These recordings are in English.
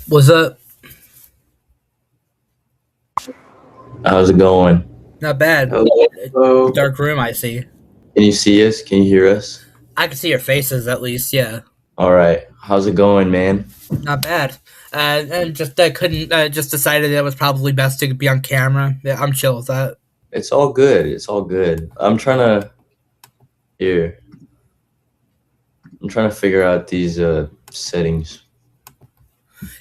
Was up? How's it going? Not bad. Hello. Dark room, I see. Can you see us? Can you hear us? I can see your faces at least. Yeah, All right. How's it going, man? not bad. And just couldn't. Just decided that it was probably best to be on camera. Yeah, I'm chill with that. It's all good. It's all good. Here. I'm trying to figure out these settings.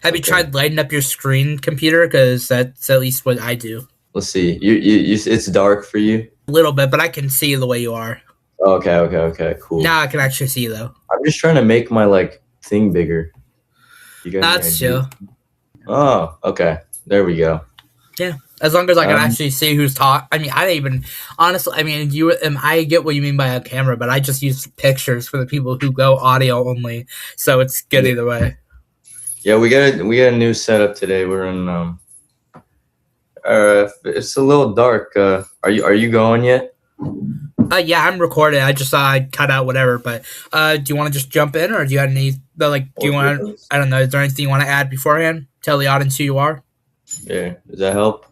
Have you Okay. tried lighting up your screen computer? Because that's at least what I do. Let's see. It's dark for you. A little bit, but I can see the way you are. Okay. Cool. Now I can actually see you though. I'm just trying to make my thing bigger. You got any That's idea? chill. Oh, okay. There we go. Yeah, as long as I can Um, actually see who's talking. I mean, I don't even honestly. I mean, I get what you mean by a camera, but I just use pictures for the people who go audio only. So it's good either way. Yeah, we got a new setup today. We're in it's a little dark. Are you going yet? Yeah, I'm recording. I just I cut out whatever. But do you want to just jump in, or do you have any like? Do you want to? I don't know. Is there anything you want to add beforehand? Tell the audience who you are. Yeah, does that help?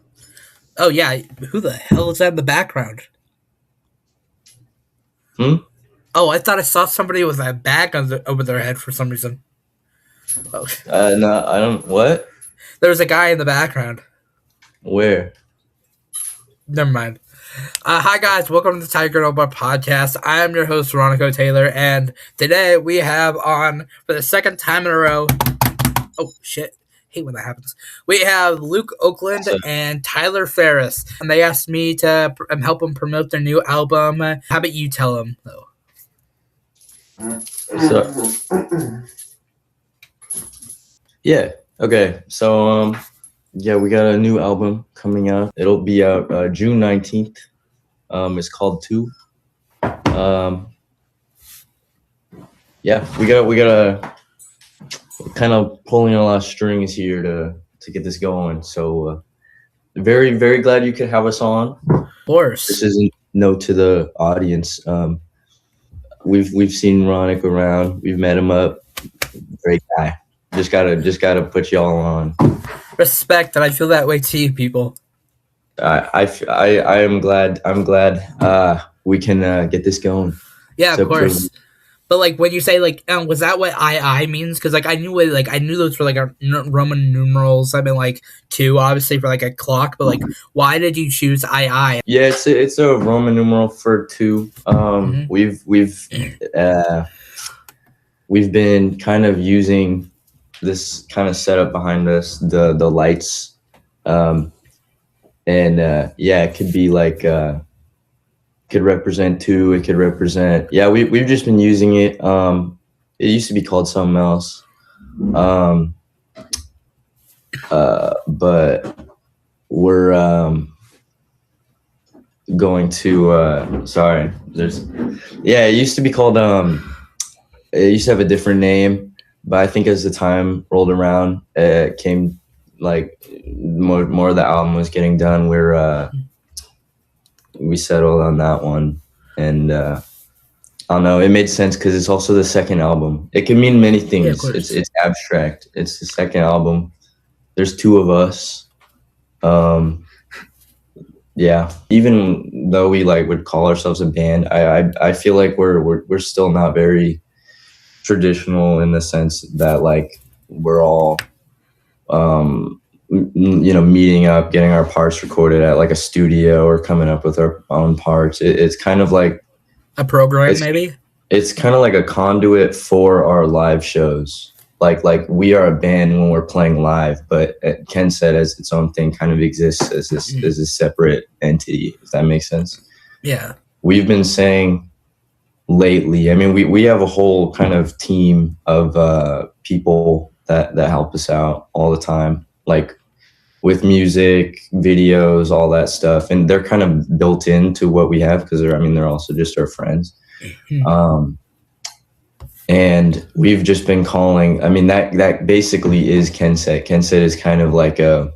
Oh yeah, who the hell is that in the background? Oh, I thought I saw somebody with a bag over their head for some reason. Oh, No, I don't. What? there was a guy in the background. Where? Never mind. Hi guys, welcome to the Tiger Notebook Podcast. I am your host Veronica Taylor, and today we have on for the second time in a row. Oh shit! Hate when that happens. We have Luke Oakland and Tyler Ferris, and they asked me to help them promote their new album. How about you tell them though? Yeah. Okay. So yeah, we got a new album coming out. It'll be out June 19th. It's called 2. Yeah, we got a kind of pulling a lot of strings here to get this going. So very very glad you could have us on. Of course. This is a note to the audience. We've seen Ronick around. We've met him up. Great guy. Just gotta put y'all on. Respect, and I feel that way too, people. I am glad. I'm glad we can get this going. Yeah, So, of course. But like when you say like, was that what I means? Because like I knew those were like Roman numerals. I mean like 2, obviously for like a clock. But like, why did you choose II? Yeah, it's a Roman numeral for 2. We've been kind of using this kind of setup behind us, the lights, and yeah, it could be like could represent 2. It could represent we've just been using it. It used to be called something else, but we're going to sorry. It used to be called it used to have a different name, but I think as the time rolled around, it came like more of the album was getting done. We settled on that one, and I don't know. It made sense because it's also the second album. It can mean many things. Yeah, it's abstract. It's the second album. There's 2 of us. Yeah. Even though we would call ourselves a band, I feel like we're still not very traditional in the sense that we're all meeting up, getting our parts recorded at like a studio or coming up with our own parts. It's kind of like A program, maybe? It's kind of like a conduit for our live shows. Like we are a band when we're playing live, but Kensett as its own thing kind of exists as this separate entity, if that makes sense. Yeah. We've been saying lately, I mean, we have a whole kind of team of people that help us out all the time, like with music, videos, all that stuff, and they're kind of built into what we have because they're also just our friends. And we've just been calling. I mean, that basically is Kensett. Kensett is kind of like a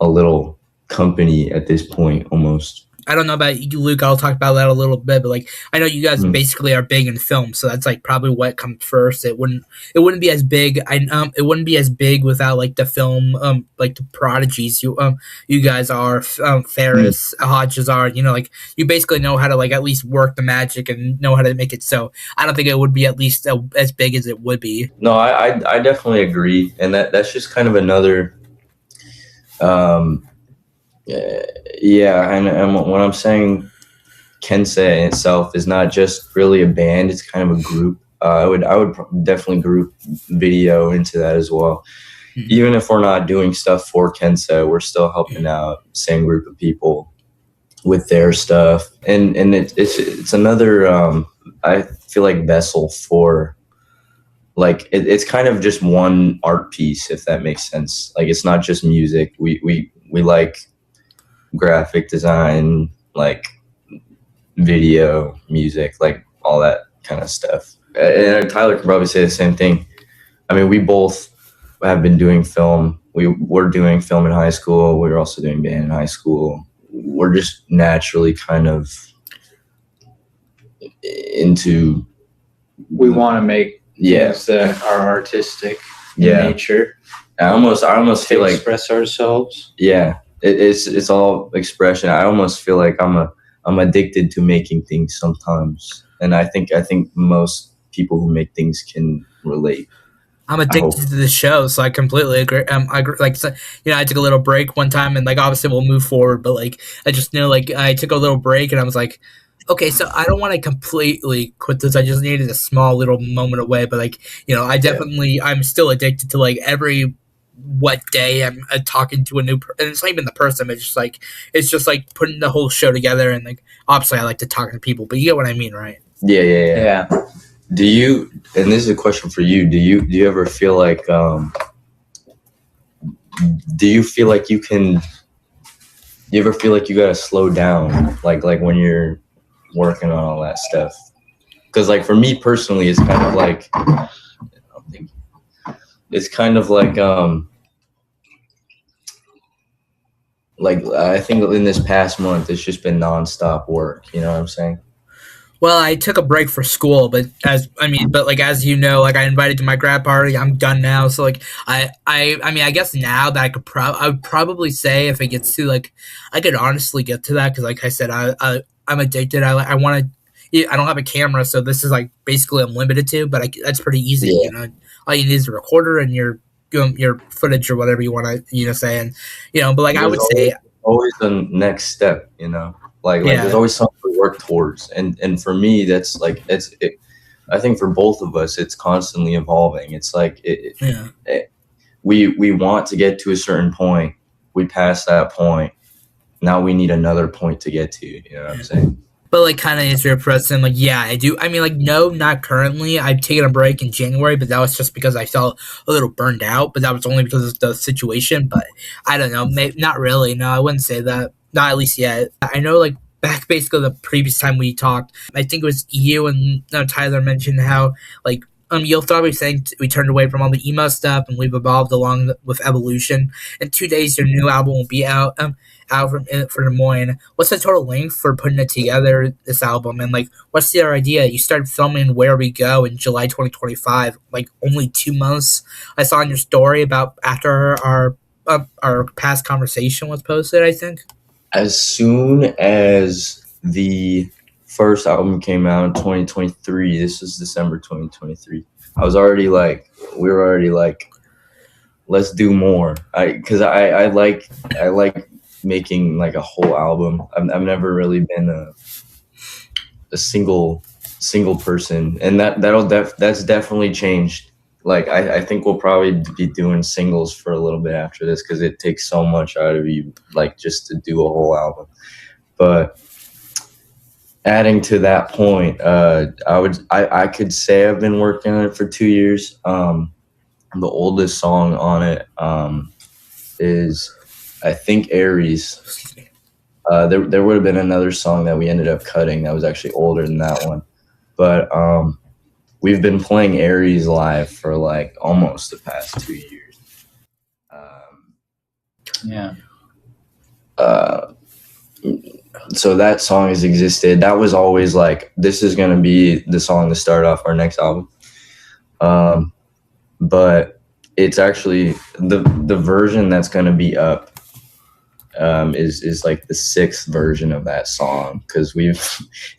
little company at this point, almost. I don't know about you, Luke. I'll talk about that a little bit, but like I know you guys Mm. basically are big in film, so that's like probably what comes first. It wouldn't be as big. It wouldn't be as big without like the film, like the prodigies you guys are, Mm. Ferris Hodges are. Like you basically know how to like at least work the magic and know how to make it. So I don't think it would be at least as big as it would be. No, I definitely agree, and that's just kind of another. Um, yeah, and when I'm saying Kensett in itself is not just really a band; it's kind of a group. I would definitely group video into that as well. Mhm. Even if we're not doing stuff for Kensett, we're still helping out same group of people with their stuff, and it's another. I feel like vessel for like it's kind of just one art piece, if that makes sense. Like it's not just music. We like graphic design, like video, music, like all that kind of stuff. And Tyler can probably say the same thing. I mean, we both have been doing film. We were doing film in high school. We were also doing band in high school. We're just naturally kind of into. We want to make Yeah, things that are artistic in yeah. nature. I almost feel To like express ourselves. yeah, it's all expression. I almost feel like I'm addicted to making things sometimes, and I think most people who make things can relate. I'm I hope. addicted to the show, so I completely agree. I agree, like so, I took a little break one time, and like obviously we'll move forward, but like I just knew like I took a little break, and I was like, okay, so I don't want to completely quit this. I just needed a small little moment away, but like I Yeah, definitely I'm still addicted to like every what day I'm talking to a new and it's not even the person, it's just like putting the whole show together, and like obviously I like to talk to people, but you get what I mean, right? yeah. Do you? And this is a question for you. Do you ever feel like do you feel like you can? You ever feel like you gotta slow down, like when you're working on all that stuff? Because like for me personally, it's kind of like it's kind of like I think in this past month it's just been nonstop work. You know what I'm saying? Well, I took a break for school, but like as you know, like I invited to my grad party. I'm done now, so like I guess now that I would probably say if it gets to like, I could honestly get to that because like I said, I'm addicted. I want to. I don't have a camera, so this is like basically unlimited to, but that's pretty easy. Yeah. All you need is a recorder and your footage or whatever you want to say, and but like I There's would say, always the next step, like there's yeah, always something to work towards, and for me that's like I think for both of us it's constantly evolving. It's like yeah. we want to get to a certain point, we pass that point, now we need another point to get to, you know what I'm saying? But like, kind of answer your question, like, yeah, I do. I mean, like, no, not currently. I've taken a break in January, but that was just because I felt a little burned out. But that was only because of the situation. But I don't know, not really. No, I wouldn't say that. Not at least yet. I know, like, back basically the previous time we talked, I think it was you and Tyler mentioned how like you'll probably saying we turned away from all the emo stuff and we've evolved along with evolution. In 2 days, your new album will be out for Des Moines. What's the total length for putting it together, this album? And like, what's your idea? You started filming Where We Go in July 2025, like only 2 months. I saw in your story about after our past conversation was posted, I think. As soon as the first album came out in 2023, this is December 2023, I was already like, we were already like, let's do more. Because I like making like a whole album. I've never really been a single person, and that's definitely changed. Like I think we'll probably be doing singles for a little bit after this because it takes so much out of you, like just to do a whole album. But adding to that point, I could say I've been working on it for 2 years. The oldest song on it is I think Aries. There would have been another song that we ended up cutting that was actually older than that one, but we've been playing Aries live for like almost the past 2 years. Yeah. Uh, So that song has existed. That was always like, this is gonna be the song to start off our next album. But it's actually the version that's gonna be up is like the 6th version of that song, because we've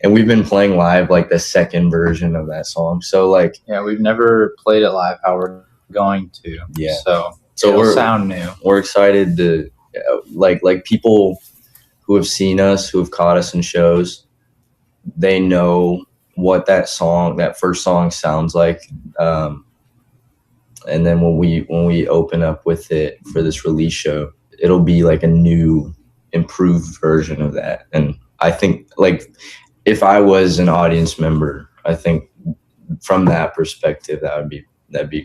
been playing live like the 2nd version of that song. So like, Yeah, we've never played it live. How we're going to. Yeah. So so it'll sound new. we're excited to like people who have seen us, who have caught us in shows, they know what that first song sounds like. And then when we open up with it for this release show, it'll be like a new, improved version of that. And I think, like, if I was an audience member, I think from that perspective, that'd be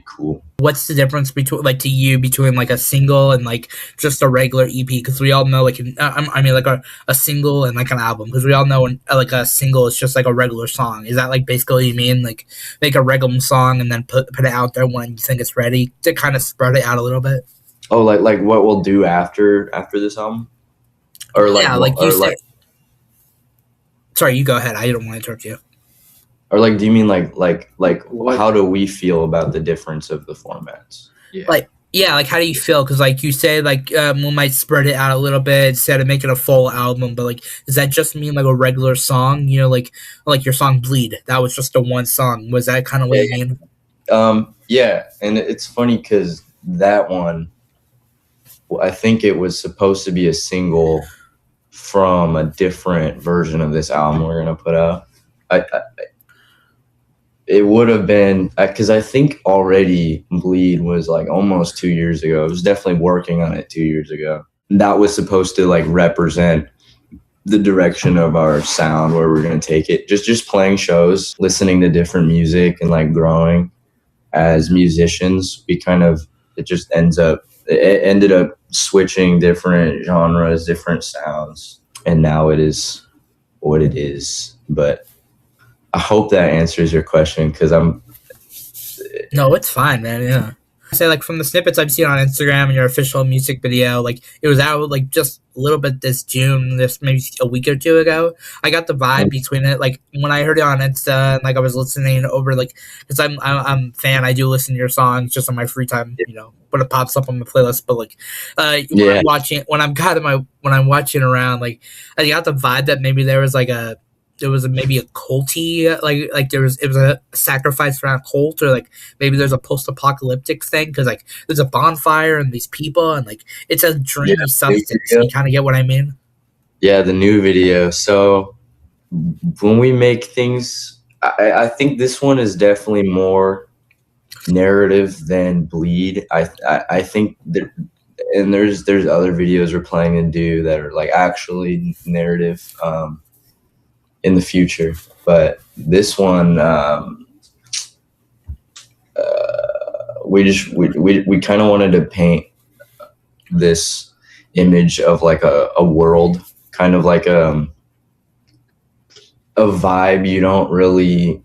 cool. What's the difference between, like, to you, between like a single and like just a regular EP? Because we all know, like, I mean, like a single and like an album. Because we all know like a single is just like a regular song. Is that like basically what you mean? Like, make a regular song and then put it out there when you think it's ready to kind of spread it out a little bit. Oh, like what we'll do after this album, or like, Yeah, what- like you or said. like, Sorry, you go ahead. I don't want to interrupt you. or like, do you mean like What- how do we feel about the difference of the formats? Yeah. Like, yeah, like how do you feel? Because like you say, like we might spread it out a little bit instead of making a full album. But like, does that just mean like a regular song? You know, like your song "Bleed." That was just a one song. Was that kind of what you mean? Yeah, and it's funny because that one, I think it was supposed to be a single from a different version of this album we're gonna put out. It would have been, because I think already Bleed was like almost 2 years ago. I was definitely working on it 2 years ago. That was supposed to like represent the direction of our sound, where we're gonna take it. Just playing shows, listening to different music, and like growing as musicians. It ended up switching different genres, different sounds, and now it is what it is. But I hope that answers your question, because No, it's fine, man. Yeah. I say, like, from the snippets I've seen on Instagram and your official music video, like it was out like just a little bit this June, this maybe a week or two ago. I got the vibe between it. Like when I heard it on Insta, and like I was listening over, like, because I'm a fan. I do listen to your songs just on my free time, you know, when it pops up on my playlist. But like, when I'm watching around, like I got the vibe that maybe there was maybe a culty, like it was a sacrifice for a cult, or like maybe there's a post-apocalyptic thing, because like there's a bonfire and these people, and like it's a dreamy substance. You kind of get what I mean? Yeah, the new video. So when we make things, I think this one is definitely more narrative than Bleed. I think that, and there's other videos we're planning to do that are like actually narrative in the future, but this one, we kind of wanted to paint this image of like a world, kind of like a vibe you don't really,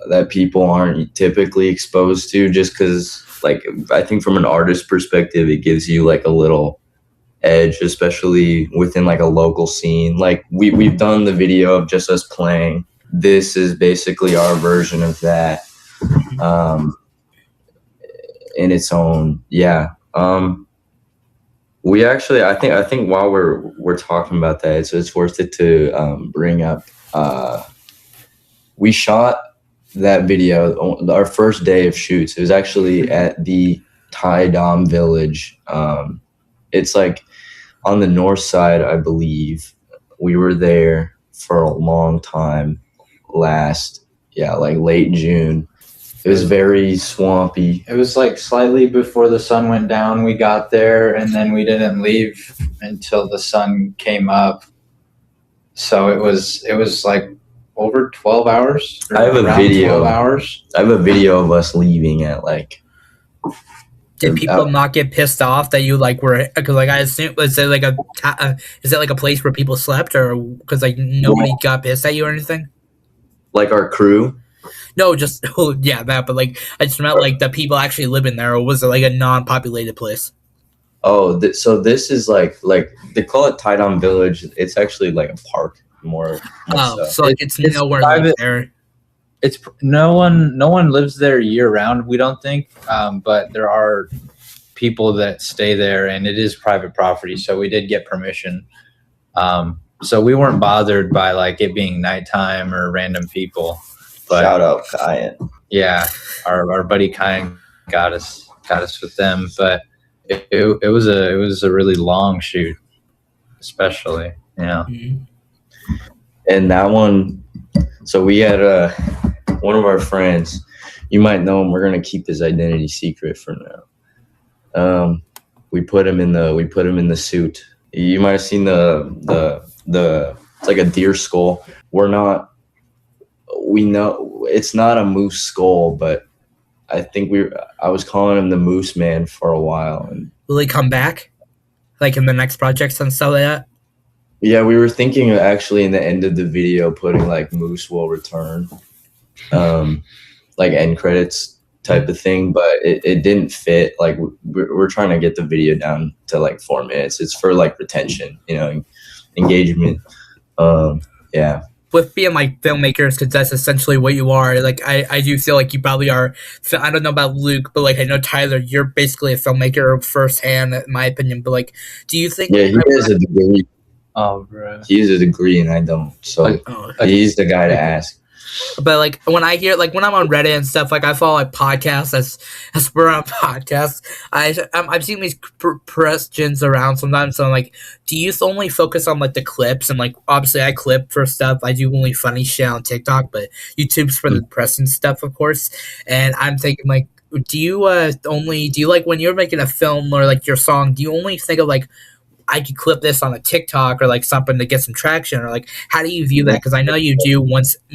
that people aren't typically exposed to, just because, like, I think from an artist perspective, it gives you like a little edge, especially within like a local scene. Like we've done the video of just us playing. This is basically our version of that, in its own. Yeah. We actually, I think while we're talking about that, it's worth it to bring up. We shot that video on our first day of shoots. It was actually at the Thai Dam village. It's like on the north side, I believe. We were there for a long time like late June. It was very swampy. It was like slightly before the sun went down. We got there, and then we didn't leave until the sun came up. So it was like over 12 hours. I have a around video. 12 hours. I have a video of us leaving at like. Did people not get pissed off that you like were, because like I assume, is it like a place where people slept, or because like nobody got pissed at you or anything? Like our crew. No, just yeah, that. But like I just meant like the people actually living there, or was it like a non-populated place? Oh, so this is like they call it Taidam Village. It's actually like a park more Oh, so. so like it's It's nowhere like private. there. It's no one lives there year round. We don't think, but there are people that stay there, and it is private property. So we did get permission. So we weren't bothered by like it being nighttime or random people. But Shout out Kyan. yeah, our buddy Kyan got us with them, but it was a really long shoot, especially. Yeah. Mhm. And that one, so we had one of our friends. You might know him. We're gonna keep his identity secret for now. We put him in the suit. You might have seen the it's like a deer skull. We know it's not a moose skull, but I think I was calling him the Moose Man for a while. And Will he come back, like in the next projects and stuff like that? yeah, we were thinking of actually in the end of the video putting like Moose will return, like end credits type of thing, but it didn't fit. Like we're trying to get the video down to like 4 minutes. It's for like retention, engagement. Yeah. With being like filmmakers, because that's essentially what you are. Like I do feel like you probably are. I don't know about Luke, but like I know Tyler, you're basically a filmmaker firsthand, in my opinion. But like, do you think? Yeah, he has a degree. Oh, bro. He has a degree and I don't. So he's the guy to ask. But like when I hear like when I'm on Reddit and stuff, like I follow like podcasts as we're on podcasts. I've seen these questions around sometimes. So I'm like, do you only focus on like the clips and like obviously I clip for stuff. I do only funny shit on TikTok, but YouTube's for the press and stuff, of course. And I'm thinking like, do you like when you're making a film or like your song? Do you only think of like I could clip this on a TikTok or like something to get some traction, or like how do you view that? Because I know you do.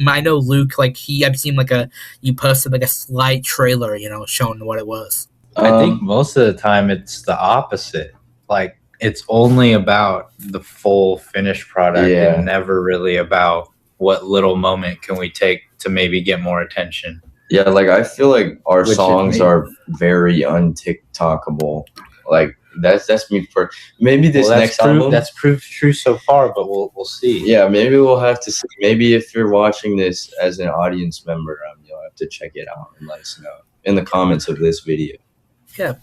I know Luke, like I've seen like you posted like a slight trailer, showing what it was. I think most of the time it's the opposite. Like it's only about the full finished product and never really about what little moment can we take to maybe get more attention. Yeah, like I feel like our songs are very un-TikTokable. Like that's me for maybe this next album. That's proved true so far, but we'll see. Yeah, maybe we'll have to see. Maybe if you're watching this as an audience member, you'll have to check it out and let us know in the comments of this video. Yeah,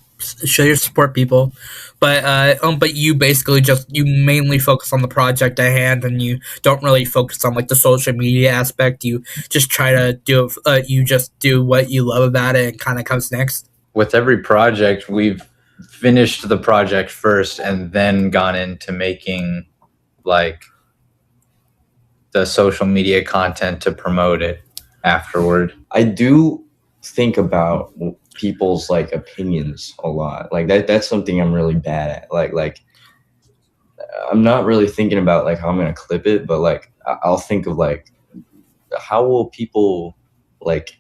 show your support, people. But you basically you mainly focus on the project at hand, and you don't really focus on like the social media aspect. You just try to do you just do what you love about it, and kind of comes next. With every project, we've finished the project first and then gone into making like the social media content to promote it afterward. I do think about people's like opinions a lot. Like that's something I'm really bad at. Like I'm not really thinking about like how I'm gonna clip it, but like I'll think of like how will people like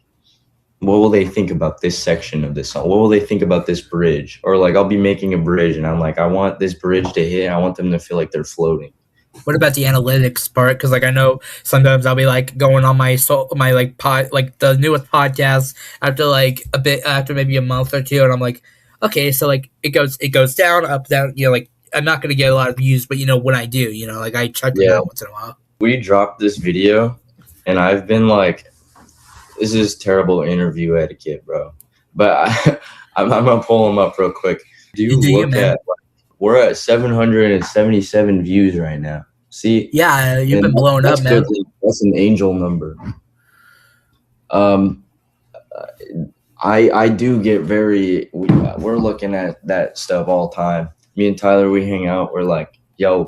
what will they think about this section of this song? What will they think about this bridge? Or like I'll be making a bridge and I'm like, I want this bridge to hit. I want them to feel like they're floating. What about the analytics part? Because like I know sometimes I'll be like going on my like the newest podcast after maybe a month or two, and I'm like, okay, so like it goes down, up, down. Like I'm not gonna get a lot of views, but when I do, like I check it out once in a while. We dropped this video, and I've been like, this is terrible interview etiquette, bro. But I'm gonna pull them up real quick. Do you look at? We're at 777 views right now. See? Yeah, you've been blowing up, man. That's an angel number. I do get very. We're looking at that stuff all the time. Me and Tyler, we hang out. We're like, yo,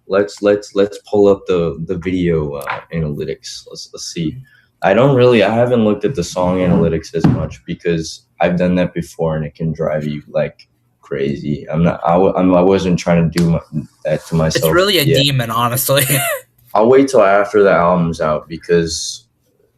let's pull up the video analytics. Let's see. I haven't looked at the song analytics as much because I've done that before and it can drive you like crazy. I wasn't trying to do that to myself. It's really a demon, honestly. I'll wait till after the album's out because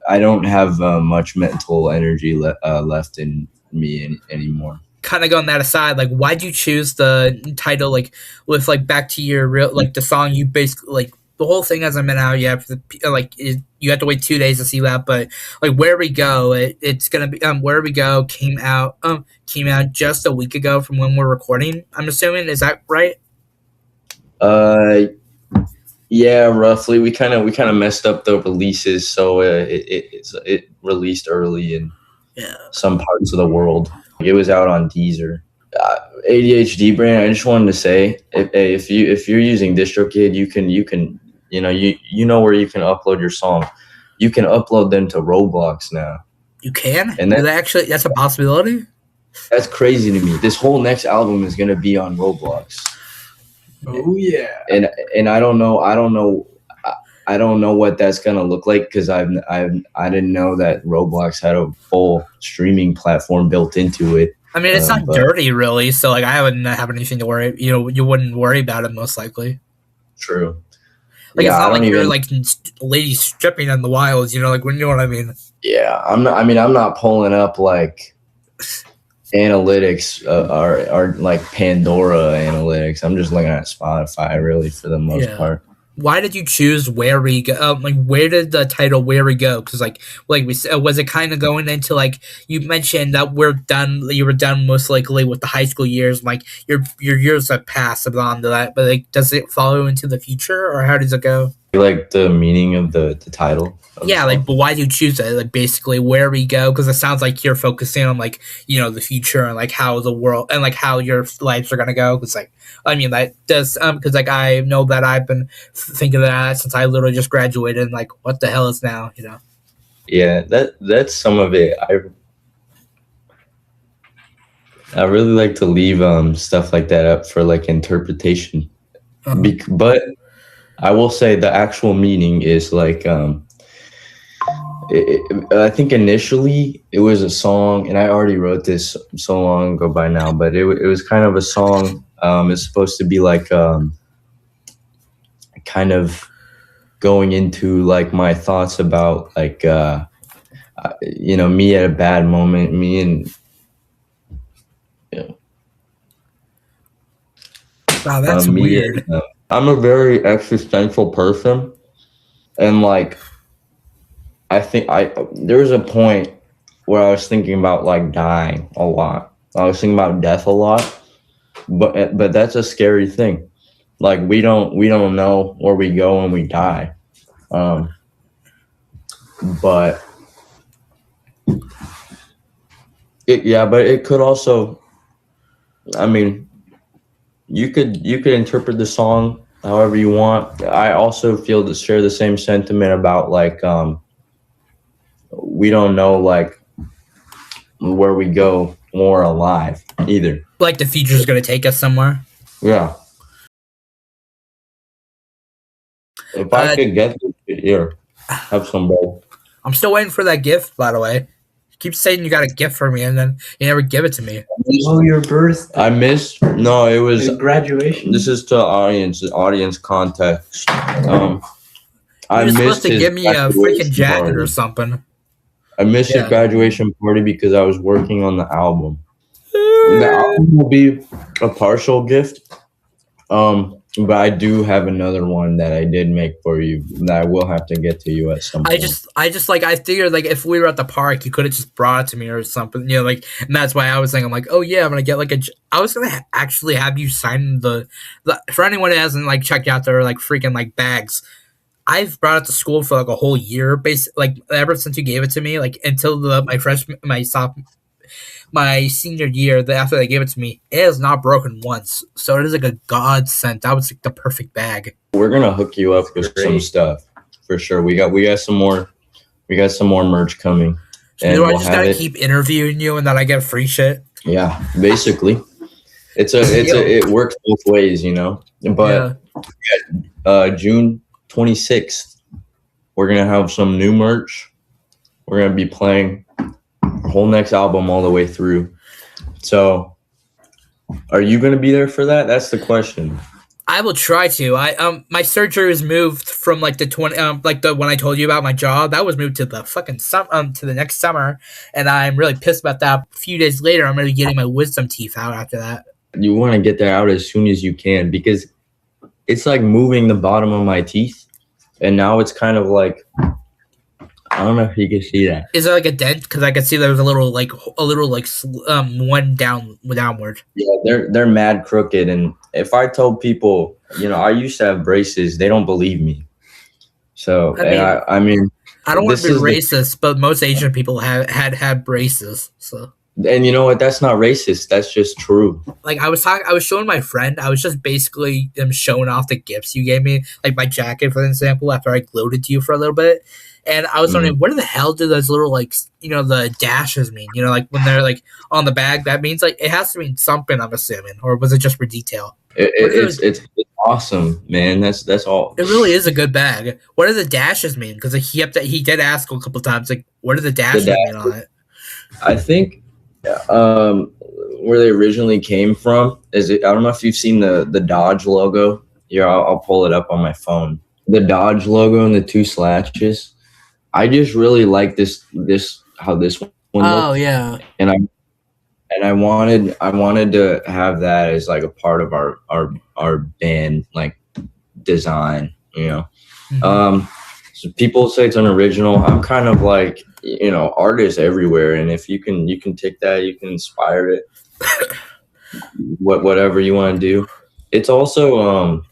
I don't have much mental energy left in me anymore. Kind of going that aside, like why'd you choose the title like with like back to your real like the song you basically like the whole thing hasn't been out yet. You have to wait 2 days to see that. But like Where We Go, it's gonna be Where We Go came out just a week ago from when we're recording. I'm assuming, is that right? Yeah, roughly. We kind of messed up the releases, so it released early in some parts of the world. It was out on Deezer. ADHD brain. I just wanted to say, if you're using DistroKid, you can you know where you can upload your song. You can upload them to Roblox now. You can, and that's a possibility. That's crazy to me. This whole next album is gonna be on Roblox. Oh yeah. And I don't know what that's gonna look like, because I didn't know that Roblox had a full streaming platform built into it. I mean, it's not dirty, really. So, like, I wouldn't have anything to worry. You wouldn't worry about it, most likely. True. Like, it's not like you're like ladies stripping in the wilds. You know what I mean? Yeah, I'm not pulling up like analytics or like Pandora analytics. I'm just looking at Spotify, really, for the most part. Why did you choose Where We Go? Where did the title Where We Go? Because we said, was it kind of going into, like, you mentioned that you were done most likely with the high school years, like your years have passed beyond that, but like, does it follow into the future, or how does it go? You like the meaning of the title? But why do you choose it? Like, basically, Where We Go, because it sounds like you're focusing on, like, the future and like how the world and like how your lives are gonna go. Because that does because like I know that I've been thinking of that since I literally just graduated. And like, what the hell is now? Yeah, that's some of it. I really like to leave stuff like that up for like interpretation, but I will say the actual meaning is like I think initially it was a song, and I already wrote this so long ago by now, but it was kind of a song. It's supposed to be like kind of going into like my thoughts about like me at a bad moment, me and wow, that's weird. I'm a very existential person, and like I think there was a point where I was thinking about like dying a lot. I was thinking about death a lot, but that's a scary thing. Like we don't know where we go when we die, but it could also. I mean, you could interpret the song however you want. I also share the same sentiment about like we don't know like where we go more alive either. Like the future's gonna take us somewhere. Yeah. If I could get this here, have some bread. I'm still waiting for that gift, by the way. You keep saying you got a gift for me, and then you never give it to me. Oh, your birthday. I missed. No, it was graduation. This is to audience context. You were supposed to give me a freaking jacket or something. I missed your graduation party because I was working on the album. The album will be a partial gift. But I do have another one that I did make for you that I will have to get to you at some point. I figured like if we were at the park, you could have just brought it to me or something, and that's why I was thinking, I'm like, oh yeah, I'm gonna get like I was gonna actually have you sign the for anyone who hasn't like checked out their like freaking like bags. I've brought it to school for like a whole year, like ever since you gave it to me, like until my senior year. After they gave it to me, it has not broken once. So it is like a godsend. That was like the perfect bag. We're gonna hook you up with some stuff for sure. We got some more merch coming. So I just gotta keep interviewing you, and then I get free shit. Yeah, basically, it works both ways, But June 26th, we're gonna have some new merch. We're gonna be playing our whole next album all the way through. So, are you gonna be there for that? That's the question. I will try to. My surgery was moved from like the when I told you about my job. That was moved to the fucking to the next summer, and I'm really pissed about that. A few days later, I'm gonna be getting my wisdom teeth out after that. You want to get that out as soon as you can, because it's like moving the bottom of my teeth. and now it's kind of like, I don't know if you can see that. Is there like a dent? Because I can see there's a little one downward. Yeah, they're mad crooked, and if I told people, I used to have braces, they don't believe me. So I mean, I don't want to this be is racist, but most Asian people had braces. So, and you know what? That's not racist. That's just true. like I was showing my friend. I was just basically showing off the gifts you gave me, like my jacket, for example. After I glowed it to you for a little bit, and I was wondering, what the hell do those little the dashes mean? Like when they're like on the bag, that means like it has to mean something. I'm assuming, or was it just for detail? It's awesome, man. That's all. It really is a good bag. What do the dashes mean? Because he did ask a couple times, like, what do the dashes mean on it? I think where they originally came from is I don't know if you've seen the Dodge logo. Here, I'll pull it up on my phone. The Dodge logo and the two slashes. I just really like this how this one looks. Oh yeah. And I wanted to have that as like a part of our band like design, Mm-hmm. So people say it's unoriginal. I'm kind of like, artists everywhere, and if you can take that, you can inspire it. Whatever you want to do. It's also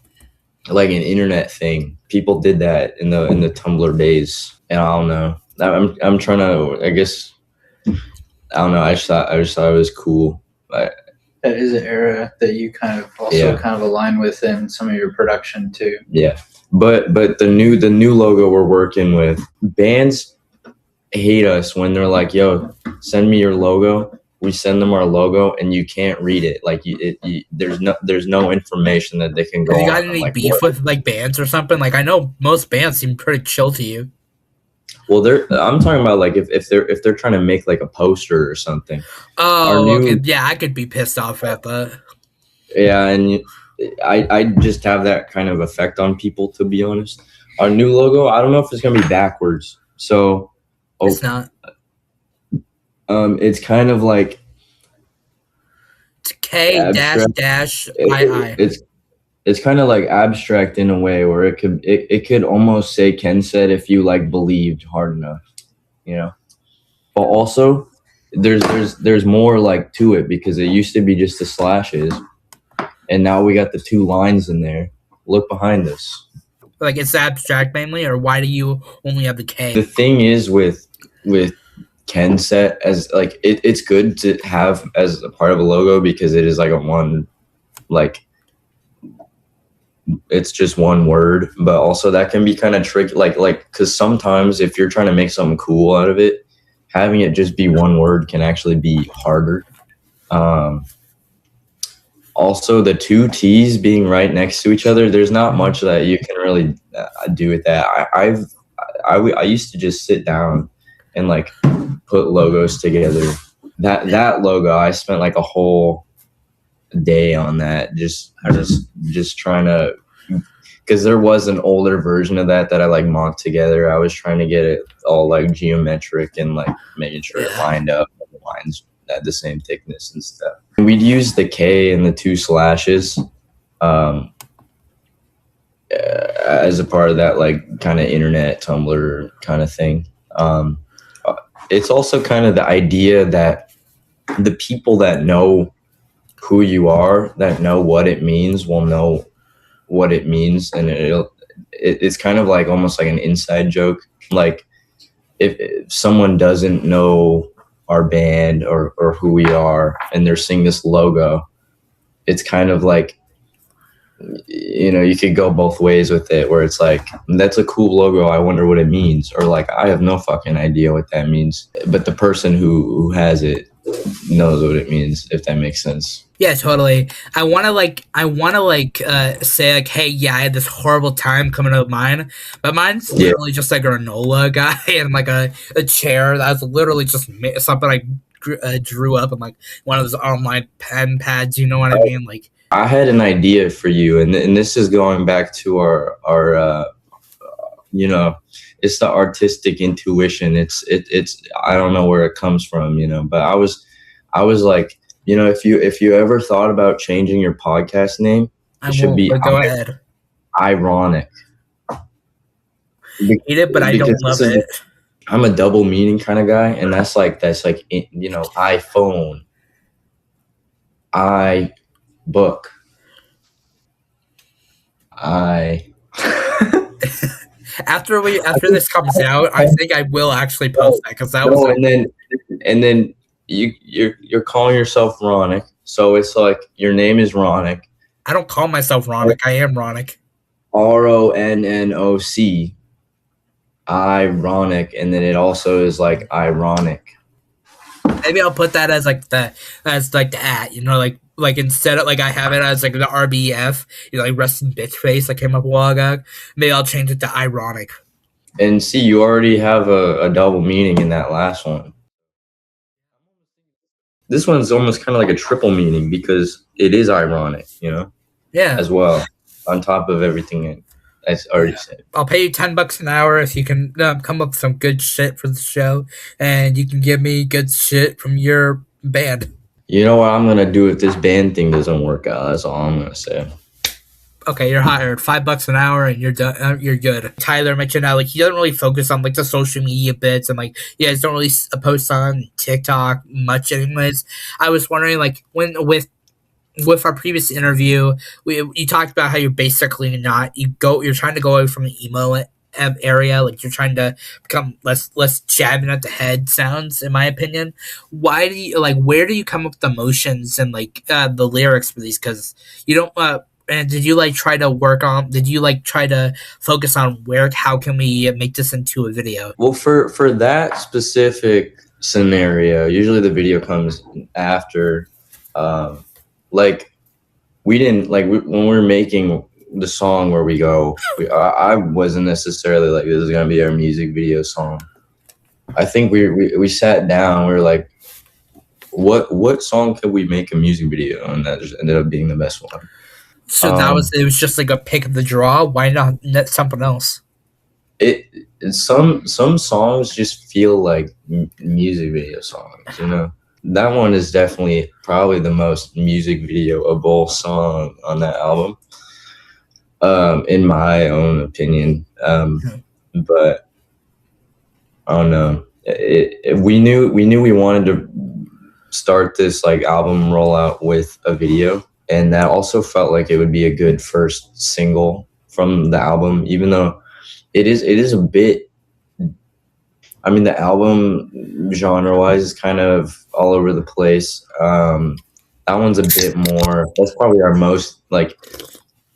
like an internet thing. People did that in the Tumblr days, and I don't know. I'm trying to, I guess, I don't know. I just thought it was cool. But that is an era that you kind of also kind of align with in some of your production too. Yeah, but the new logo we're working with, bands hate us when they're like, "Yo, send me your logo." We send them our logo, and you can't read it. Like there's no information that they can go. Have you got on. any Like, beef with like bands or something? Like I know most bands seem pretty chill to you. Well, I'm talking about like if they're trying to make like a poster or something. Oh, okay. Yeah, I could be pissed off at that. Yeah, and I just have that kind of effect on people, to be honest. Our new logo, I don't know if it's gonna be backwards. So it's not. It's kind of like K abstract. dash I. It's kind of like abstract in a way where it could almost say Kensett if you like believed hard enough, But also there's more like to it, because it used to be just the slashes, and now we got the two lines in there. Look behind us. Like it's abstract mainly, or why do you only have the K? The thing is with Kensett, as like it's good to have as a part of a logo, because it is like it's just one word, but also that can be kind of tricky, like because sometimes if you're trying to make something cool out of it, having it just be one word can actually be harder. Also, the two T's being right next to each other, there's not much that you can really do with that. I used to just sit down and like put logos together. That logo, I spent like a whole day on that, just trying to, because there was an older version of that I like mocked together. I was trying to get it all like geometric and like making sure it lined up, the lines had the same thickness and stuff. We'd use the K and the two slashes as a part of that like kind of internet Tumblr kind of thing. It's also kind of the idea that the people that know who you are, that know what it means, will know what it means, and it's kind of like almost like an inside joke. Like if someone doesn't know our band or who we are, and they're seeing this logo, it's kind of like, you could go both ways with it, where it's like, that's a cool logo, I wonder what it means, or like, I have no fucking idea what that means, but the person who has it knows what it means, if that makes sense. Yeah, totally. I want to say like, hey, yeah, I had this horrible time coming up with mine, but mine's literally just like a granola guy and like a chair that was literally just something I drew up on like one of those online pen pads. You know what I mean? Like, I had an idea for you, and this is going back to our it's the artistic intuition. It's I don't know where it comes from, but I was like, if you ever thought about changing your podcast name, it should be go ahead. Ironic. hate it, but I don't love it. I'm a double meaning kind of guy, and that's like iPhone, book, After this comes out, I think I will actually post that because that was and then you're calling yourself Ronick, so it's like your name is Ronick. I don't call myself Ronick. I am Ronick. RONNOC. Ironic, and then it also is like ironic. Maybe I'll put that as like the at, like instead of like I have it as like the RBF, like resting bitch face that came up a while ago. Maybe I'll change it to ironic. And see, you already have a double meaning in that last one. This one's almost kind of like a triple meaning because it is ironic, Yeah. as well, on top of everything I already said. I'll pay you $10 an hour if you can come up with some good shit for the show, and you can give me good shit from your band. You know what I'm gonna do if this band thing doesn't work out? That's all I'm gonna say. Okay, you're hired. $5 an hour, and you're done. You're good. Tyler mentioned how he doesn't really focus on like the social media bits, and like you guys don't really post on TikTok much, anyways. I was wondering when with our previous interview, you talked about how you're basically you're trying to go away from the emo area, like you're trying to become less jabbing at the head sounds, in my opinion. Why do you where do you come up with the emotions and the lyrics for these? Because you don't and did you try to focus on how can we make this into a video? Well, for that specific scenario, usually the video comes after. We didn't when we were making the song Where We Go, I wasn't necessarily like this is gonna be our music video song. I think we sat down, we were like, what song could we make a music video, and that just ended up being the best one. So it was just like a pick of the draw. Why not something else? Some songs just feel like music video songs, That one is definitely probably the most music videoable song on that album, in my own opinion. But I don't know. We knew we wanted to start this album rollout with a video, and that also felt like it would be a good first single from the album, even though it is a bit. I mean, the album genre-wise is kind of all over the place. That one's a bit more. That's probably our most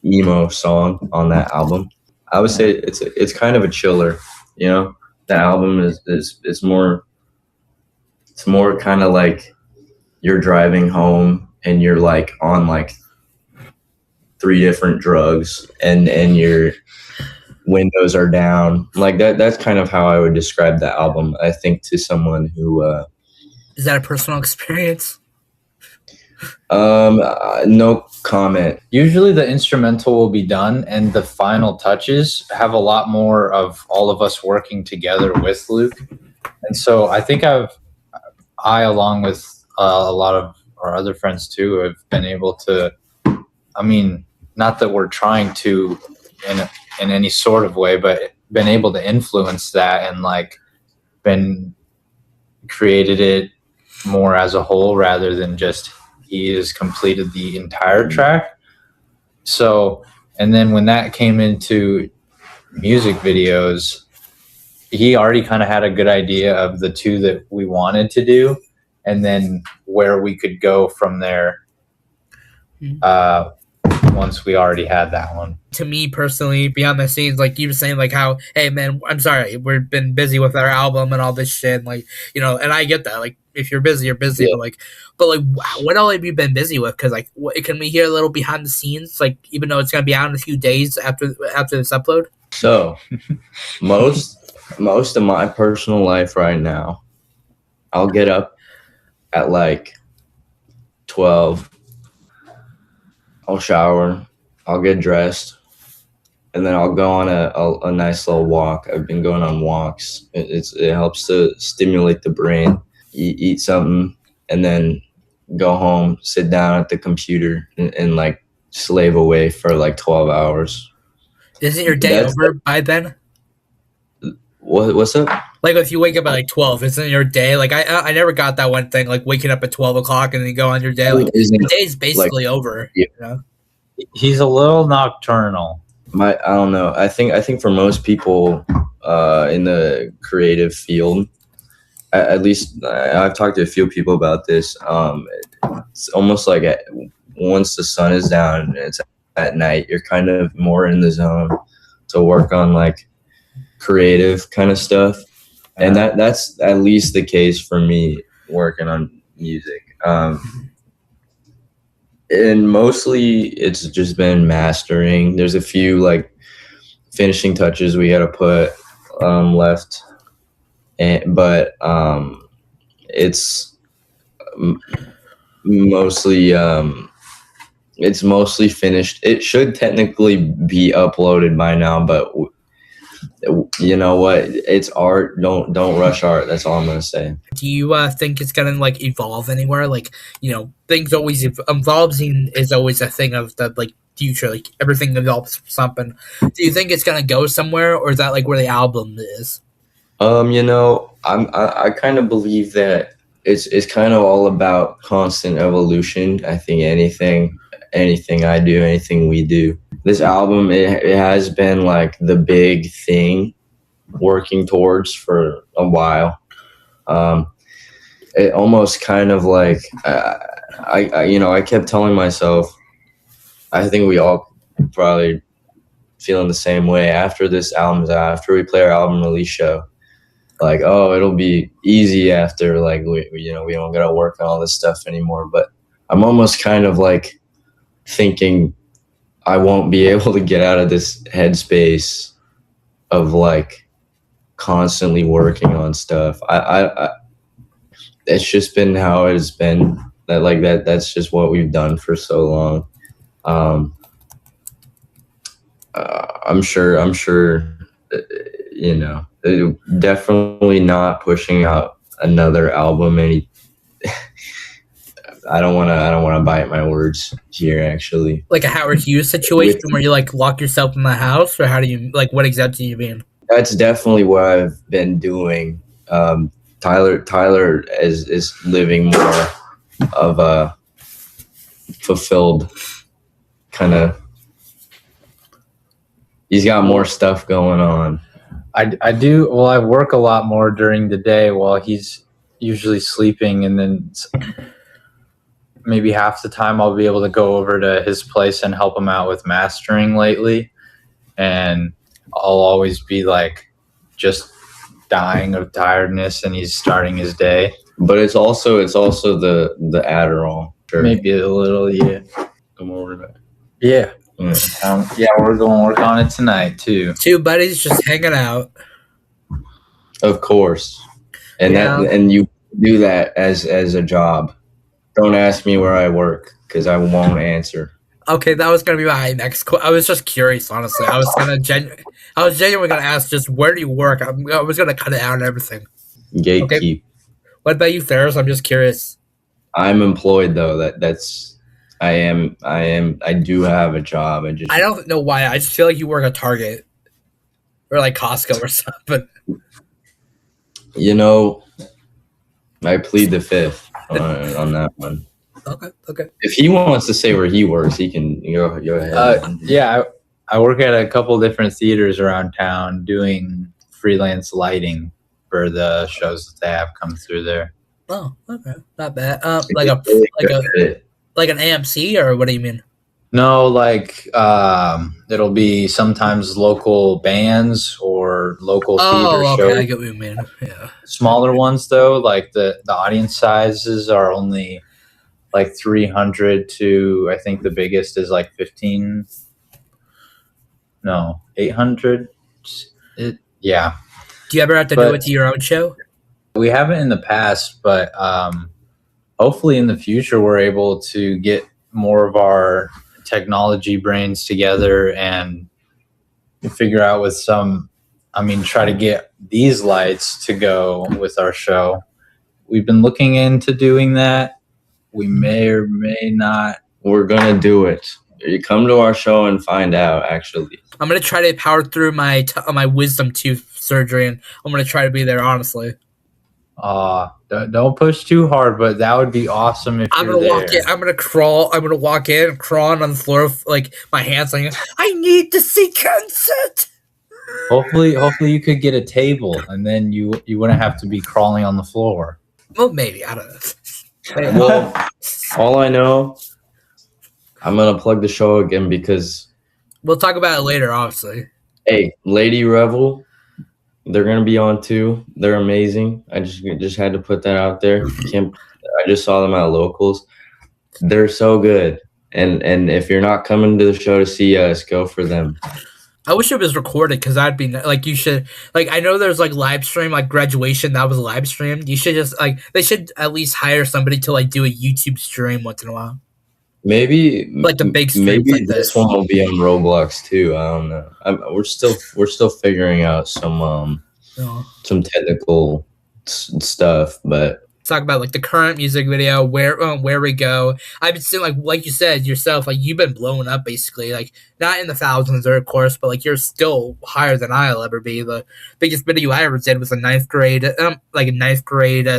emo song on that album. I would say it's kind of a chiller. The album is more. It's more kind of like you're driving home and you're on 3 different drugs and your windows are down, that's kind of how I would describe the album, I think, to someone who is that a personal experience? No comment. Usually the instrumental will be done and the final touches have a lot more of all of us working together with Luke, and so I think I along with a lot of our other friends too have been able to, I mean, not that we're trying to in any sort of way, but been able to influence that and been created it more as a whole rather than just he has completed the entire track. So, and then when that came into music videos, he already kind of had a good idea of the 2 that we wanted to do, and then where we could go from there. Once we already had that one. To me personally, behind the scenes, you were saying how, hey man, I'm sorry, we've been busy with our album and all this shit, and I get that, if you're busy, you're busy, yeah. but what all have you been busy with? Because can we hear a little behind the scenes, even though it's gonna be out in a few days after this upload? So most of my personal life right now, I'll get up at 12. I'll shower, I'll get dressed, and then I'll go on a nice little walk. I've been going on walks. It helps to stimulate the brain. Eat something, and then go home, sit down at the computer, and slave away for 12 hours. Isn't your day over by then? What's up? Like if you wake up at like 12, isn't your day like I never got that one thing like waking up at 12 o'clock and then you go on your day like Isn't your day's basically over. Yeah. You know? He's a little nocturnal. I don't know. I think for most people in the creative field, at least I've talked to a few people about this. It's almost like once the sun is down, it's at night. You're kind of more in the zone to work on like creative kind of stuff, and that's at least the case for me working on music. And mostly it's just been mastering. There's a few like finishing touches we got to put left, but it's mostly it's mostly finished. It should technically be uploaded by now, but you know what? It's art. Don't rush art. That's all I'm gonna say. Do you think it's gonna like evolve anywhere? Like, you know, things always evolving is always a thing of the like future. Like everything evolves from something. Do you think it's gonna go somewhere, or is that like where the album is? You know, I kind of believe that it's kind of all about constant evolution. I think anything I do, anything we do, this album it has been like the big thing working towards for a while. It almost kind of like I kept telling myself, I think we all probably feeling the same way after this album's out, after we play our album release show. Like, oh, it'll be easy after like we don't gotta work on all this stuff anymore. But I'm almost kind of like thinking I won't be able to get out of this headspace of like constantly working on stuff. I it's just been how it has been. That's just what we've done for so long. I'm sure you know, definitely not pushing out another album I don't want to bite my words here, actually. Like a Howard Hughes situation where you like lock yourself in the house, or how do you like what exactly do you mean? That's definitely what I've been doing. Tyler is living more of a fulfilled kind of. He's got more stuff going on. I do. Well, I work a lot more during the day while he's usually sleeping, and then maybe half the time I'll be able to go over to his place and help him out with mastering lately. And I'll always be like just dying of tiredness, and he's starting his day. But it's also the Adderall. Sure. Maybe a little, yeah. Come over to that. Yeah. Yeah, we're going to work on it tonight too. Two buddies just hanging out. Of course, and and you do that as a job. Don't ask me where I work because I won't answer. Okay, that was gonna be my next question. I was just curious, honestly. I was genuinely gonna ask just where do you work. I was gonna cut it out and everything. Gatekeep. Okay. What about you, Ferris? I'm just curious. I'm employed though. I do have a job. I don't know why. I just feel like you work at Target or like Costco or something. You know, I plead the fifth on that one. Okay. If he wants to say where he works, he can go ahead. Yeah, I work at a couple different theaters around town doing freelance lighting for the shows that they have come through there. Oh, okay, not bad. Like an AMC, or what do you mean? No, like it'll be sometimes local bands or local theater shows. I get what you mean. Yeah. Smaller ones though, like the audience sizes are only like 300 to, I think the biggest is like 800. Yeah. Do you ever have to do it to your own show? We haven't in the past, but hopefully in the future we're able to get more of our technology brains together and figure out with try to get these lights to go with our show. We've been looking into doing that. We may or may not. We're gonna do it. You come to our show and find out. Actually, I'm gonna try to power through my wisdom tooth surgery, and I'm gonna try to be there. Honestly, Don't push too hard, but that would be awesome if I'm you're gonna walk there. in. I'm gonna crawl. I'm gonna walk in, crawling on the floor, like my hands, like I need to see Kensett. Hopefully you could get a table, and then you wouldn't have to be crawling on the floor. Well, maybe I don't know. well, all I know, I'm gonna plug the show again because We'll talk about it later, obviously. hey, Lady Revel, they're gonna be on too. They're amazing. I just had to put that out there. I just saw them at locals. They're so good. And if you're not coming to the show to see us, go for them. I wish it was recorded because that'd be like you should like I know there's like live stream like graduation that was live streamed. You should just like they should at least hire somebody to like do a YouTube stream once in a while. Maybe Like the big streams maybe like this this. one will be on Roblox too. I don't know. We're still figuring out some technical stuff, but Talk about like the current music video, where we go. I've been seeing like you said yourself, like you've been blowing up basically, like not in the thousands, or of course, but like you're still higher than I'll ever be. The biggest video I ever did was a ninth grade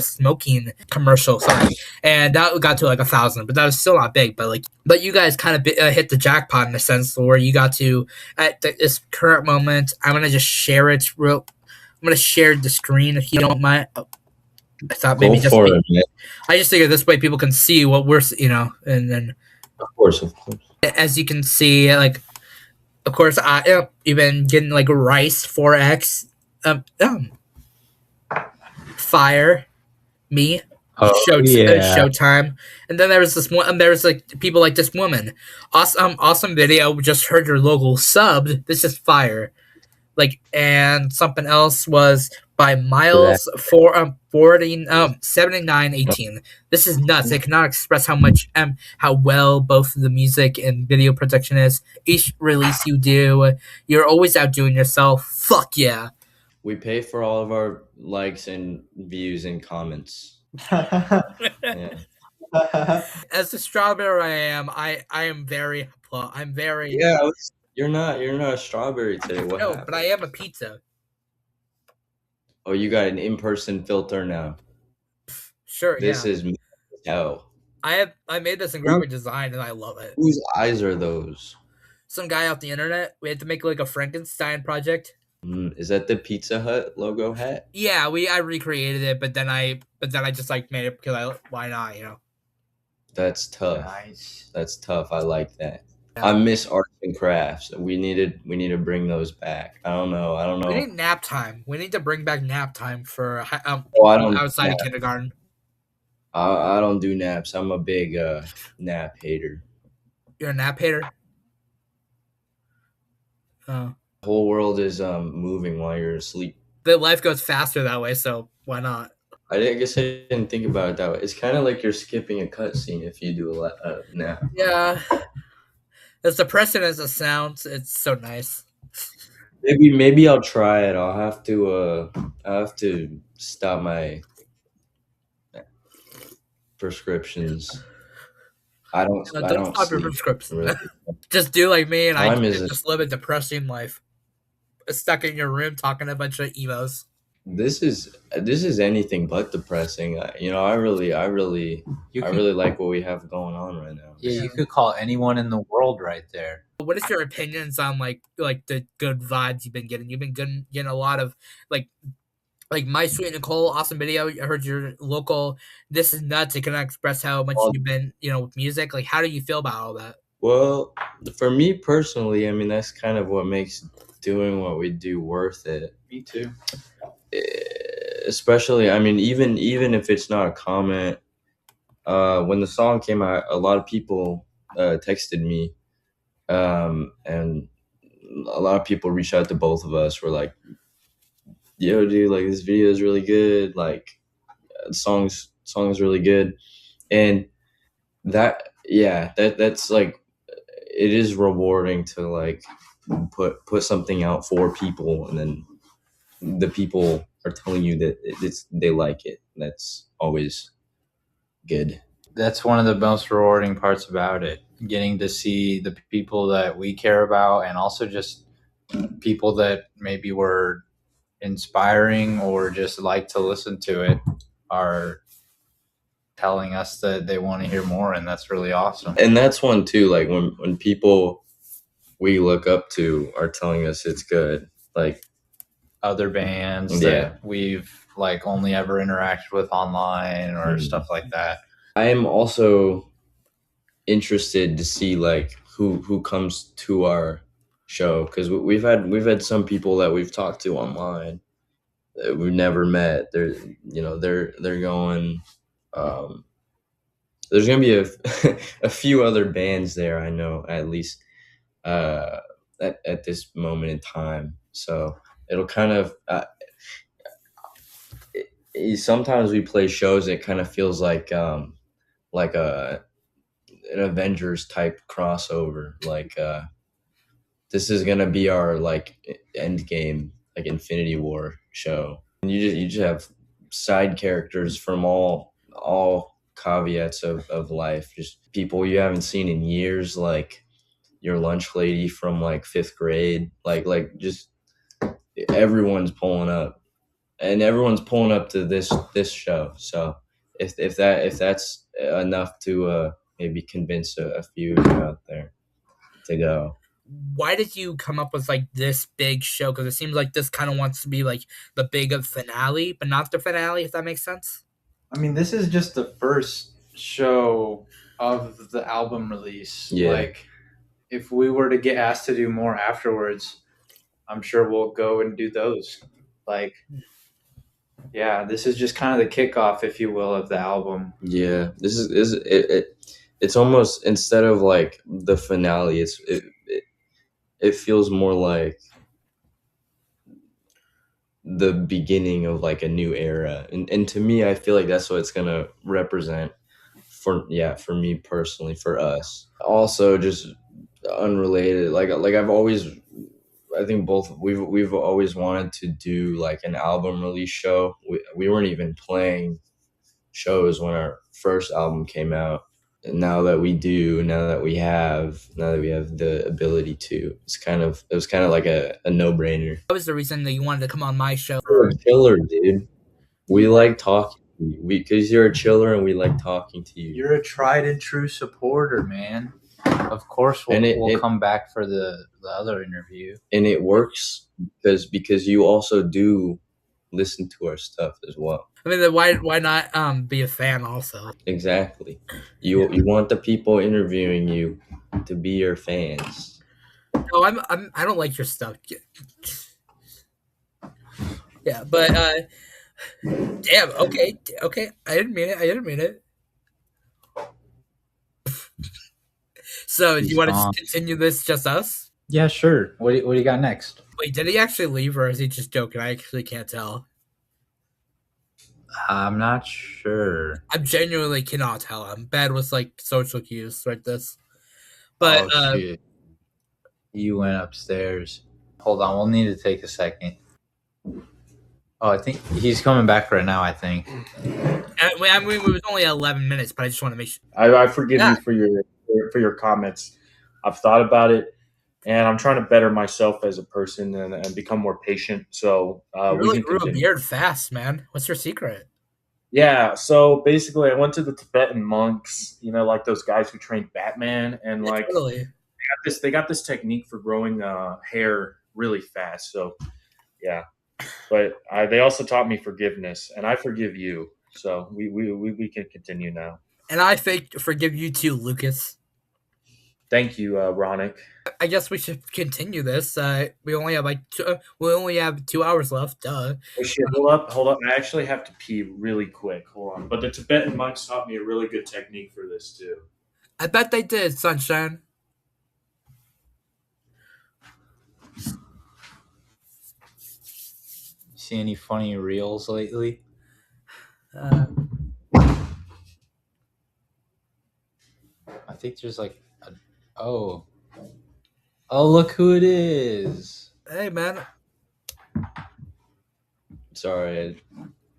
smoking commercial song, and that got to like 1,000, but that was still not big. But you guys kind of hit the jackpot in a sense where you got to at this current moment. I'm gonna just share it real. I'm gonna share the screen if you don't mind. I thought maybe just I just figured this way people can see what we're and then of course as you can see, like of course you've been getting like Rice 4X Fire Me Showtime, and then there was this one. There was like people like this woman, awesome video. We just heard your logo subbed. This is fire. Like, and something else was by Miles for 7918. This is nuts. I cannot express how well both the music and video production is. Each release you do, you're always outdoing yourself. Fuck yeah. We pay for all of our likes and views and comments. Yeah. As the strawberry I am, I am very yeah. You're not a strawberry today. What happened? But I am a pizza. Oh, you got an in-person filter now. Sure. This is hell. I made this in graphic design and I love it. Whose eyes are those? Some guy off the internet. We had to make like a Frankenstein project. Is that the Pizza Hut logo hat? Yeah, I recreated it, but then I just like made it because why not, you know? That's tough. Nice. That's tough. I like that. I miss arts and crafts. We need to bring those back. I don't know. We need nap time. We need to bring back nap time for outside of kindergarten. I don't do naps. I'm a big nap hater. You're a nap hater? The whole world is moving while you're asleep. The life goes faster that way, so why not? I guess I didn't think about it that way. It's kind of like you're skipping a cutscene if you do a nap. Yeah. As depressing as it sounds, it's so nice. Maybe I'll try it. I'll have to stop my prescriptions. I don't stop your prescription. Really. Just do like me, and just live a depressing life. Stuck in your room talking a bunch of emos. This is anything but depressing. I really like what we have going on right now. Yeah, you could call anyone in the world right there. What is your opinions on like the good vibes you've been getting? You've been getting a lot of like My Sweet Nicole, awesome video. I heard your local. This is nuts. I cannot express how much you've been, with music. Like, how do you feel about all that? Well, for me personally, I mean, that's kind of what makes doing what we do worth it. Me too. Especially, I mean, even if it's not a comment, when the song came out, a lot of people texted me, and a lot of people reached out to both of us. We're like, "Yo, dude, like this video is really good. Like, the song's really good," and that's like, it is rewarding to like put something out for people, and then the people are telling you that they like it. That's always good. That's one of the most rewarding parts about it. getting to see the people that we care about, and also just people that maybe were inspiring or just like to listen to it are telling us that they want to hear more, and that's really awesome. And that's one too, like when people we look up to are telling us it's good, like Other bands Yeah. that we've like only ever interacted with online or stuff like that. I am also interested to see like who comes to our show, because we've had some people that we've talked to online that we've never met. They're going. There's gonna be a few other bands there, I know, at least at this moment in time. So it'll kind of sometimes we play shows. It kind of feels like a an Avengers type crossover. Like this is gonna be our like end game, like Infinity War show. And you just have side characters from all caveats of life, just people you haven't seen in years, like your lunch lady from like 5th grade, like just everyone's pulling up, and everyone's pulling up to this show. So if that's enough to maybe convince a few out there to go. Why did you come up with like this big show? Because it seems like this kind of wants to be like the big finale, but not the finale, if that makes sense. I mean, this is just the first show of the album release. Yeah. Like, if we were to get asked to do more afterwards, I'm sure we'll go and do those. Like, yeah, this is just kind of the kickoff, if you will, of the album. Yeah, this is it's almost, instead of like the finale, it feels more like the beginning of like a new era, and to me, I feel like that's what it's gonna represent for me personally, for us. Also, just unrelated, like I think both we've always wanted to do like an album release show. We weren't even playing shows when our first album came out. And now that we have the ability to, it was kind of like a no-brainer. What was the reason that you wanted to come on my show? You're a killer, dude. We like talking to you. Because you're a chiller and we like talking to you. You're a tried and true supporter, man. Of course, we'll come back for the other interview. And it works because you also do listen to our stuff as well. I mean, then why not be a fan also? Exactly. You want the people interviewing you to be your fans. No, I don't like your stuff. Yeah, but damn. Okay. I didn't mean it. So, do you want to just continue this, just us? Yeah, sure. What do you got next? Wait, did he actually leave, or is he just joking? I actually can't tell. I'm not sure. I genuinely cannot tell. I'm bad with like social cues like this. But shit. You went upstairs. Hold on, we'll need to take a second. Oh, I think he's coming back right now, I think. I mean, it was only 11 minutes, but I just want to make sure. I forgive you for your comments. I've thought about it, and I'm trying to better myself as a person and become more patient. So You really grew a beard fast, man. What's your secret? Yeah, so basically, I went to the Tibetan monks. You know, like those guys who trained Batman, and Yeah, like totally. they got this technique for growing hair really fast. So yeah, but they also taught me forgiveness, and I forgive you. So we can continue now. And I forgive you too, Lucas. Thank you, Ronick. I guess we should continue this. We only have 2 hours left. Duh. Oh, shit, hold up. I actually have to pee really quick. Hold on. But the Tibetan monks taught me a really good technique for this too. I bet they did, Sunshine. See any funny reels lately? I think there's like oh, look who it is. Hey, man. Sorry,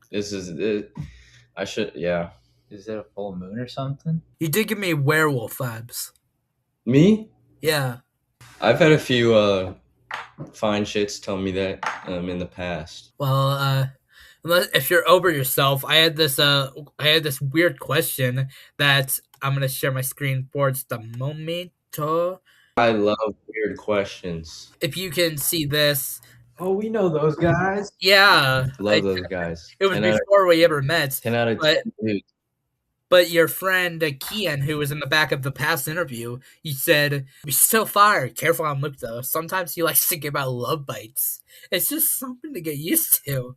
this is it. I should, yeah. Is it a full moon or something? You did give me werewolf vibes. Me? Yeah. I've had a few fine shits tell me that in the past. Well, if you're over yourself, I had this weird question that I'm gonna share my screen for just a momento. I love weird questions. If you can see this, Oh, we know those guys. yeah, Love those guys. it was before we ever met. 10 out of 10 But dudes. but your friend Kian, who was in the back of the past interview, he said, "Be still fire. Careful on lip though. Sometimes he likes to give out love bites. It's just something to get used to."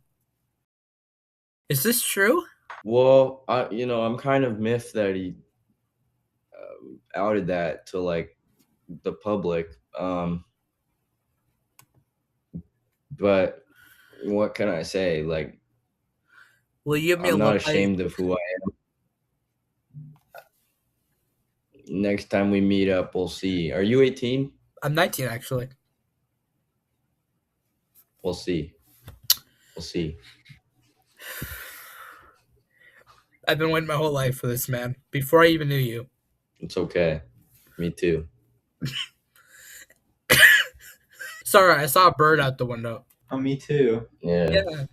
Is this true? Well, I'm kind of miffed that he outed that to like the public. But what can I say? Like, Will you give me a I'm not love bite? ashamed of who I am. Next time we meet up, we'll see. Are you 18? I'm 19 actually. We'll see. We'll see. I've been waiting my whole life for this, man. Before I even knew you. It's okay. Me too. Sorry, I saw a bird out the window. Oh, me too. Yeah. Yeah.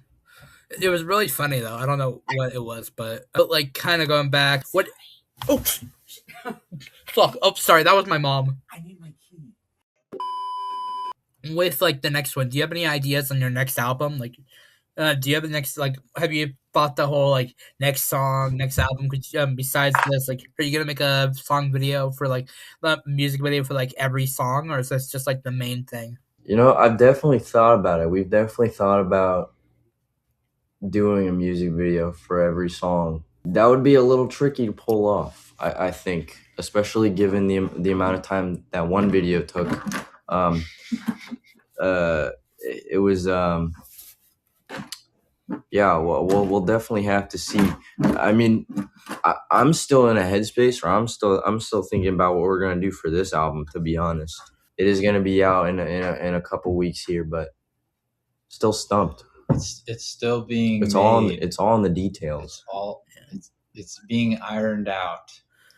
It was really funny though. I don't know what it was, but like kind of going back. What? Oh, fuck. Oh, sorry. That was my mom. I need my key. With like the next one, do you have any ideas on your next album? Like, do you have the next like? Have you thought the whole like next song, next album? Besides this, like, are you gonna make a song video for like the music video for like every song, or is this just like the main thing? I've definitely thought about it. We've definitely thought about doing a music video for every song. That would be a little tricky to pull off, I think, especially given the amount of time that one video took. It was yeah. We'll definitely have to see. I mean, I'm still in a headspace, or I'm still thinking about what we're gonna do for this album. To be honest, it is gonna be out in a couple weeks here, but still stumped. It's still being It's all made. it's all in the details. It's being ironed out.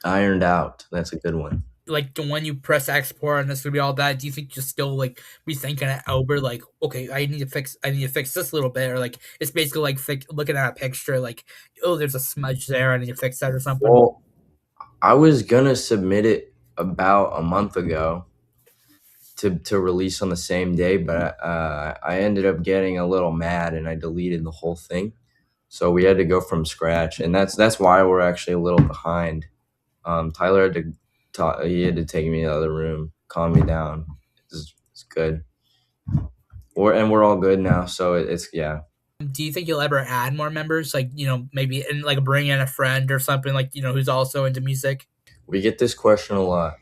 Ironed out. That's a good one. Like when you press export and it's gonna be all that, do you think you're still like be thinking it over like, okay, I need to fix this little bit, or like it's basically like looking at a picture like, oh, there's a smudge there, I need to fix that or something? Well, I was gonna submit it about a month ago to release on the same day, but I ended up getting a little mad and I deleted the whole thing. So we had to go from scratch, and that's why we're actually a little behind. Tyler had to he had to take me to the other room, calm me down. It's good. We're all good now, so it's yeah. Do you think you'll ever add more members, like, maybe and like bring in a friend or something, like, who's also into music? We get this question a lot.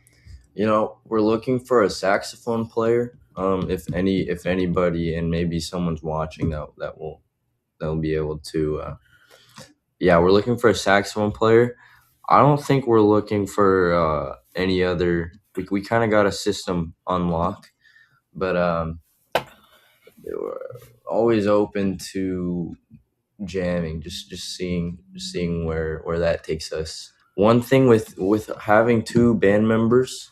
We're looking for a saxophone player. If anybody, and maybe someone's watching that'll be able to. Yeah, we're looking for a saxophone player. I don't think we're looking for any other. We kind of got a system on lock, but we're always open to jamming, just seeing where that takes us. One thing with having two band members,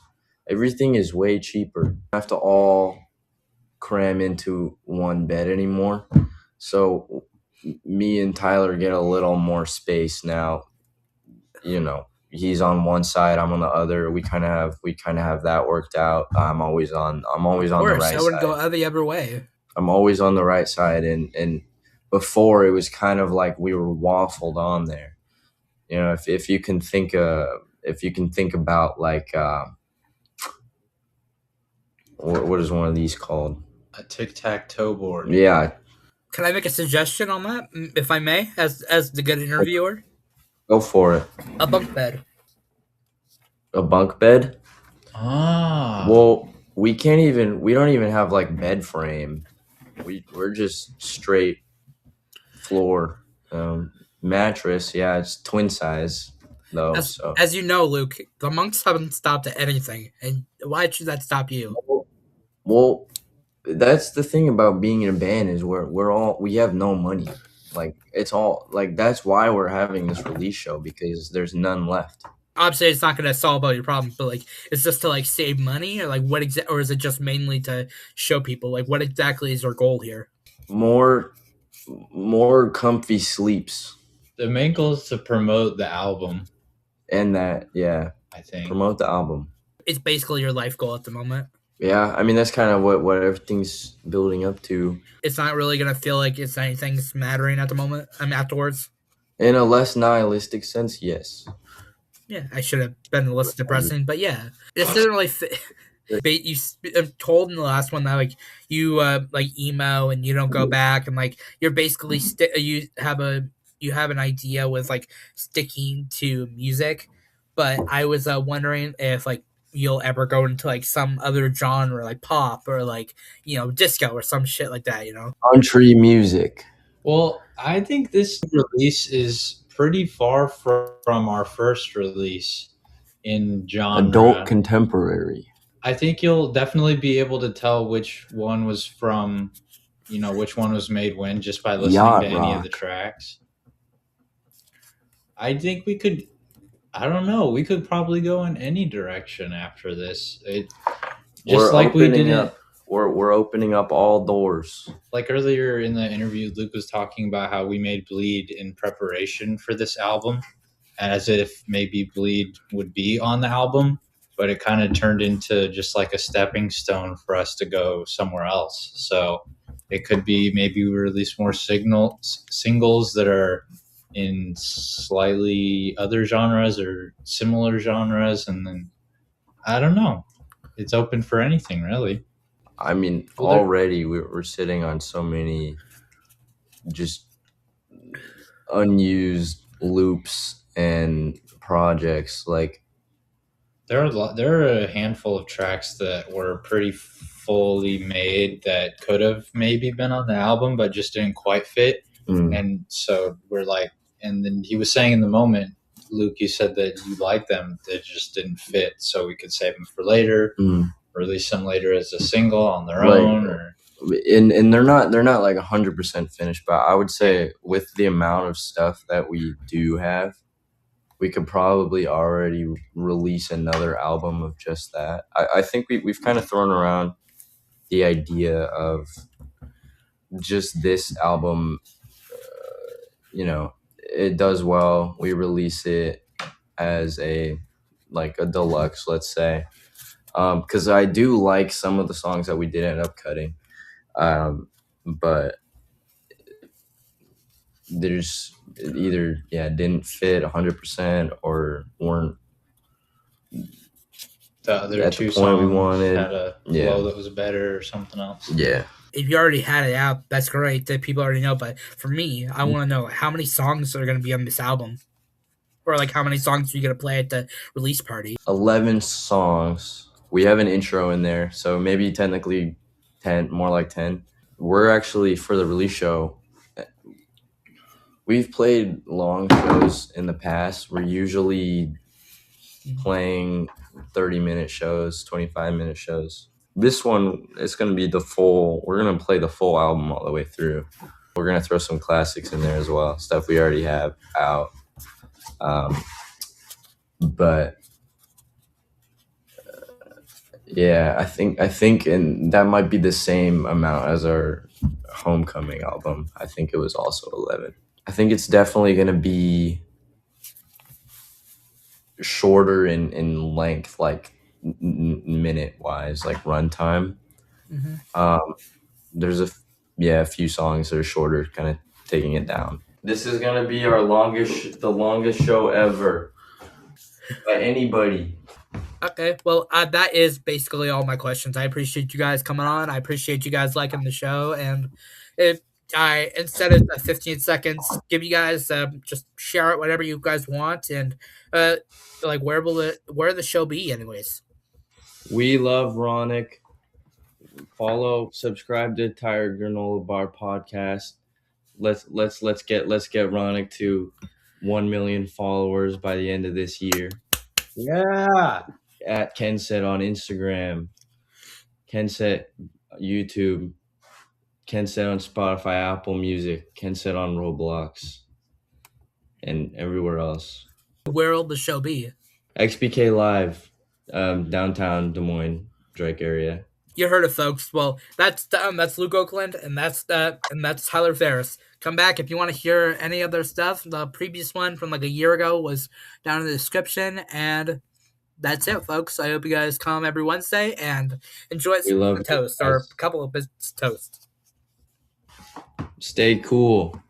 everything is way cheaper. You don't have to all cram into one bed anymore. So me and Tyler get a little more space now. He's on one side, I'm on the other. We kind of have that worked out. I'm always on the right I wouldn't side. go the other way. I'm always on the right side, and before it was kind of like we were waffled on there. If you can think about like what is one of these called? A tic-tac-toe board. Yeah, Can I make a suggestion on that, if I may, as the good interviewer? go for it. A bunk bed. A bunk bed? Ah. Well, we don't even have like bed frame. We're just straight floor. Mattress, yeah, it's twin size though. As you know, Luke, the monks haven't stopped at anything, and why should that stop you? Well, that's the thing about being in a band is we have no money. Like it's all like that's why we're having this release show, because there's none left. obviously it's not going to solve all your problems, but like, it's just to like save money, or like what or is it just mainly to show people? Like, what exactly is our goal here? More comfy sleeps. The main goal is to promote the album, And that, yeah, I think. promote the album. It's basically your life goal at the moment. Yeah, I mean, that's kind of what everything's building up to. It's not really going to feel like it's anything's mattering at the moment. Afterwards. In a less nihilistic sense, yes. Yeah, I should have been less depressing, but yeah, it doesn't really fit. But you told in the last one that like you like emo and you don't go back, and like you're basically you have an idea with like sticking to music. But I was wondering if like you'll ever go into like some other genre, like pop or like disco or some shit like that. Country music. Well, I think this release is pretty far from our first release in genre. Adult contemporary. I think you'll definitely be able to tell which one was from, which one was made when, just by listening Yacht to any rock. of the tracks. I think we could, I don't know, we could probably go in any direction after this. We're opening up all doors. Like earlier in the interview, Luke was talking about how we made Bleed in preparation for this album, as if maybe Bleed would be on the album, but it kind of turned into just like a stepping stone for us to go somewhere else. So it could be maybe we release more singles that are in slightly other genres or similar genres, and then I don't know. It's open for anything, really. I mean, already we're sitting on so many just unused loops and projects. Like there are a handful of tracks that were pretty fully made that could have maybe been on the album, but just didn't quite fit. And so we're like, and then he was saying in the moment, Luke, you said that you liked them, they just didn't fit, so we could save them for later. Release them later as a single on their own, and they're not like 100% finished, but I would say with the amount of stuff that we do have, we could probably already release another album of just that. I think we've kind of thrown around the idea of just this album. It does well, we release it as a deluxe, let's say. Because I do like some of the songs that we did end up cutting, but there's either didn't fit 100% or weren't the other at two the point songs we wanted. had a flow that was better or something else. Yeah. If you already had it out, that's great that people already know. But for me, I want to know how many songs are going to be on this album, or like how many songs are you going to play at the release party? 11 songs. We have an intro in there, so maybe technically 10, more like 10. We're actually, for the release show, we've played long shows in the past. We're usually playing 30-minute shows, 25-minute shows. This one, it's going to be we're going to play the full album all the way through. We're going to throw some classics in there as well, stuff we already have out. But yeah, I think, and that might be the same amount as our Homecoming album. I think it was also 11. I think it's definitely going to be shorter in length, like minute wise, like runtime. There's a few songs that are shorter, kind of taking it down. This is going to be the longest show ever by anybody. Okay, well, that is basically all my questions. I appreciate you guys coming on. I appreciate you guys liking the show, and if I, instead of 15 seconds, give you guys just share it whatever you guys want, and like where the show be, anyways. We love Ronick. Follow, subscribe to Tired Granola Bar podcast. Let's get Ronick to 1 million followers by the end of this year. Yeah. At Kensett on Instagram, Kensett YouTube, Kensett on Spotify, Apple Music, Kensett on Roblox, and everywhere else. Where will the show be? XBK Live, downtown Des Moines, Drake area. You heard it, folks. Well, that's Luke Oakland, and that's Tyler Ferris. Come back if you want to hear any other stuff. The previous one from like a year ago was down in the description, and that's it, folks. I hope you guys come every Wednesday and enjoy We love some toast or a couple of bits of toast. Stay cool.